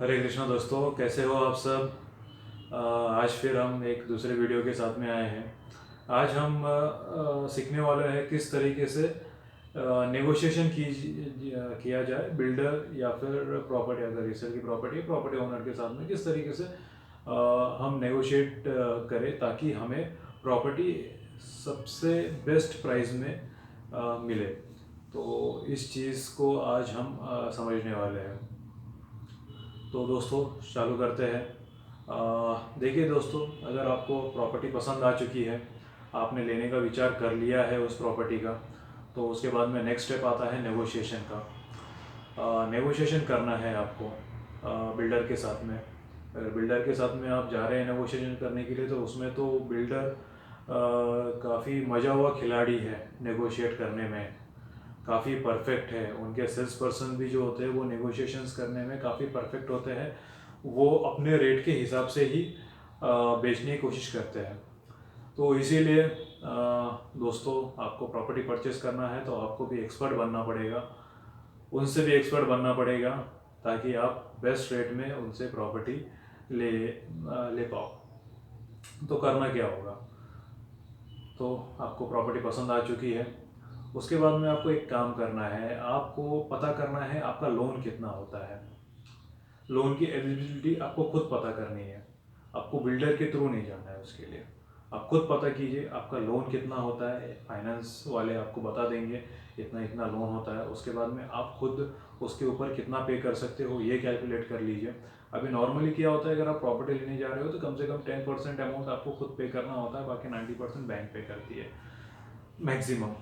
हरे कृष्णा दोस्तों, कैसे हो आप सब। आज फिर हम एक दूसरे वीडियो के साथ में आए हैं। आज हम सीखने वाले हैं किस तरीके से नेगोशिएशन किया जाए बिल्डर या फिर प्रॉपर्टी, अगर रीसेल की प्रॉपर्टी ओनर के साथ में किस तरीके से हम नेगोशिएट करें ताकि हमें प्रॉपर्टी सबसे बेस्ट प्राइस में मिले। तो इस चीज़ को आज हम समझने वाले हैं। तो दोस्तों चालू करते हैं। देखिए दोस्तों, अगर आपको प्रॉपर्टी पसंद आ चुकी है, आपने लेने का विचार कर लिया है उस प्रॉपर्टी का, तो उसके बाद में नेक्स्ट स्टेप आता है नेगोशिएशन का। नेगोशिएशन करना है आपको बिल्डर के साथ में। अगर बिल्डर के साथ में आप जा रहे हैं नेगोशिएशन करने के लिए, तो उसमें तो बिल्डर काफ़ी मजा हुआ खिलाड़ी है नेगोशिएट करने में, काफ़ी परफेक्ट है। उनके सेल्स पर्सन भी जो होते हैं वो नेगोशिएशंस करने में काफ़ी परफेक्ट होते हैं। वो अपने रेट के हिसाब से ही बेचने की कोशिश करते हैं। तो इसीलिए दोस्तों, आपको प्रॉपर्टी परचेस करना है तो आपको भी एक्सपर्ट बनना पड़ेगा, उनसे भी एक्सपर्ट बनना पड़ेगा, ताकि आप बेस्ट रेट में उनसे प्रॉपर्टी ले पाओ। तो करना क्या होगा, तो आपको प्रॉपर्टी पसंद आ चुकी है, उसके बाद में आपको एक काम करना है। आपको पता करना है आपका लोन कितना होता है। लोन की एलिजिबिलिटी आपको खुद पता करनी है, आपको बिल्डर के थ्रू नहीं जाना है। उसके लिए आप खुद पता कीजिए आपका लोन कितना होता है। फाइनेंस वाले आपको बता देंगे इतना इतना लोन होता है। उसके बाद में आप खुद उसके ऊपर कितना पे कर सकते हो ये कैलकुलेट कर लीजिए। अभी नॉर्मली क्या होता है, अगर आप प्रॉपर्टी लेने जा रहे हो तो कम से कम 10% अमाउंट आपको खुद पे करना होता है, बाकी 90% बैंक पे करती है मैक्सिमम।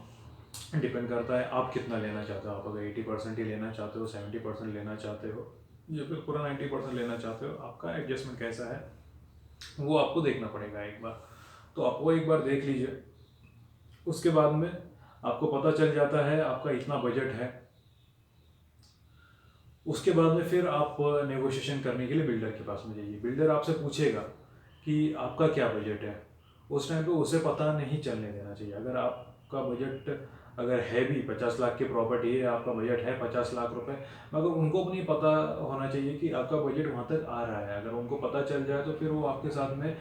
डिपेंड करता है आप कितना लेना चाहते हो। आप अगर 80% ही लेना चाहते हो, 70% लेना चाहते हो, या फिर पूरा 90% लेना चाहते हो, आपका एडजस्टमेंट कैसा है वो आपको देखना पड़ेगा एक बार। तो आप वो एक बार देख लीजिए। उसके बाद में आपको पता चल जाता है आपका इतना बजट है। उसके बाद में फिर आप नेगोशिएशन करने के लिए बिल्डर के पास में जाइए। बिल्डर आपसे पूछेगा कि आपका क्या बजट है। उस टाइम पे उसे पता नहीं चलने देना चाहिए। अगर आपका बजट अगर है भी 50 लाख की प्रॉपर्टी है, आपका बजट है 50 लाख रुपए, मगर उनको भी नहीं पता होना चाहिए कि आपका बजट वहाँ तक आ रहा है। अगर उनको पता चल जाए तो फिर वो आपके साथ में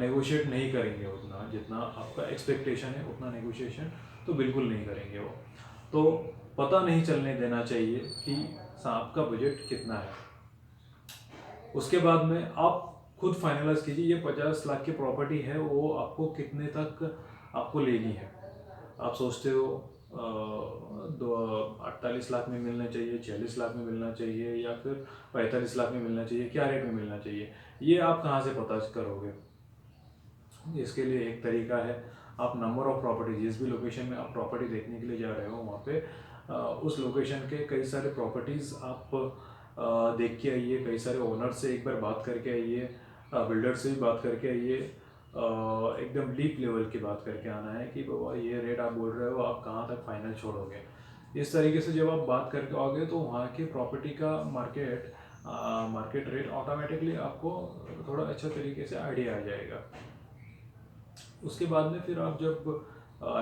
नेगोशिएट नहीं करेंगे उतना जितना आपका एक्सपेक्टेशन है, उतना नेगोशिएशन तो बिल्कुल नहीं करेंगे वो। तो पता नहीं चलने देना चाहिए कि आपका बजट कितना है। उसके बाद में आप खुद फाइनलाइज कीजिए ये 50 लाख की प्रॉपर्टी है, वो आपको कितने तक आपको लेनी है। आप सोचते हो 48 लाख में मिलना चाहिए, 46 लाख में मिलना चाहिए, या फिर 45 लाख में मिलना चाहिए, क्या रेट में मिलना चाहिए, ये आप कहाँ से पता करोगे। इसके लिए एक तरीका है, आप नंबर ऑफ प्रॉपर्टी, जिस भी लोकेशन में आप प्रॉपर्टी देखने के लिए जा रहे हो वहाँ पे उस लोकेशन के कई सारे प्रॉपर्टीज़ आप देख के आइए। कई सारे ओनर से एक बार बात करके आइए, बिल्डर से भी बात करके आइए। एकदम डीप लेवल की बात करके आना है कि बाबा ये रेट आप बोल रहे हो, आप कहाँ तक फाइनल छोड़ोगे। इस तरीके से जब आप बात करके आओगे तो वहाँ की प्रॉपर्टी का मार्केट रेट ऑटोमेटिकली आपको थोड़ा अच्छा तरीके से आइडिया आ जाएगा। उसके बाद में फिर आप जब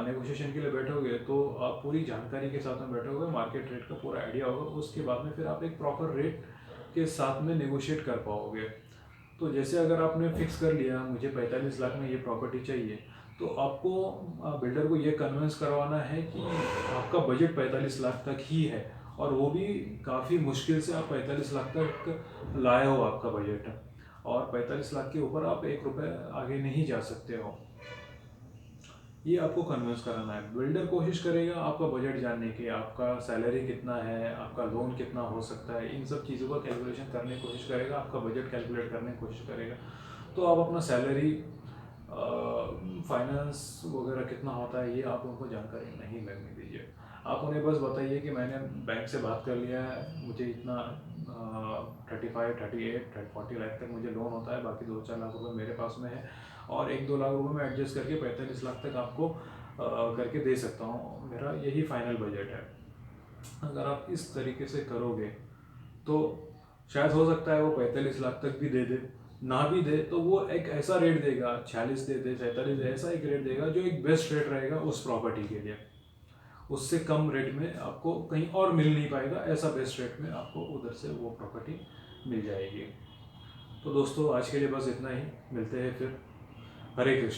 नेगोशिएशन के लिए बैठोगे तो आप पूरी जानकारी के साथ में बैठोगे, मार्केट रेट का पूरा आइडिया होगा। उसके बाद में फिर आप एक प्रॉपर रेट के साथ में नेगोशिएट कर पाओगे। तो जैसे अगर आपने फिक्स कर लिया मुझे 45 लाख में ये प्रॉपर्टी चाहिए, तो आपको बिल्डर को ये कन्विंस करवाना है कि आपका बजट 45 लाख तक ही है, और वो भी काफ़ी मुश्किल से आप 45 लाख तक लाए हो आपका बजट, और 45 लाख के ऊपर आप 1 रुपये आगे नहीं जा सकते हो। ये आपको कन्विंस कराना है। बिल्डर कोशिश करेगा आपका बजट जानने की, आपका सैलरी कितना है, आपका लोन कितना हो सकता है, इन सब चीज़ों का कैलकुलेशन करने की कोशिश करेगा, आपका बजट कैलकुलेट करने की कोशिश करेगा। तो आप अपना सैलरी, फाइनेंस वगैरह कितना होता है ये आप उनको जानकारी नहीं लगने दीजिए। आप उन्हें बस बताइए कि मैंने बैंक से बात कर लिया है, मुझे इतना 35, 38, 40 लाख तक मुझे लोन होता है, बाकी 2-4 लाख रुपए मेरे पास में है, और 1-2 लाख रुपए में एडजस्ट करके 45 लाख तक आपको करके दे सकता हूँ, मेरा यही फाइनल बजट है। अगर आप इस तरीके से करोगे तो शायद हो सकता है वो 45 लाख तक भी दे दे, ना भी दे तो वो एक ऐसा रेट देगा, 46 दे दे, 47 दे, ऐसा एक रेट देगा जो एक बेस्ट रेट रहेगा उस प्रॉपर्टी के लिए। उससे कम रेट में आपको कहीं और मिल नहीं पाएगा, ऐसा बेस्ट रेट में आपको उधर से वो प्रॉपर्टी मिल जाएगी। तो दोस्तों आज के लिए बस इतना ही, मिलते हैं फिर। हरे कृष्ण।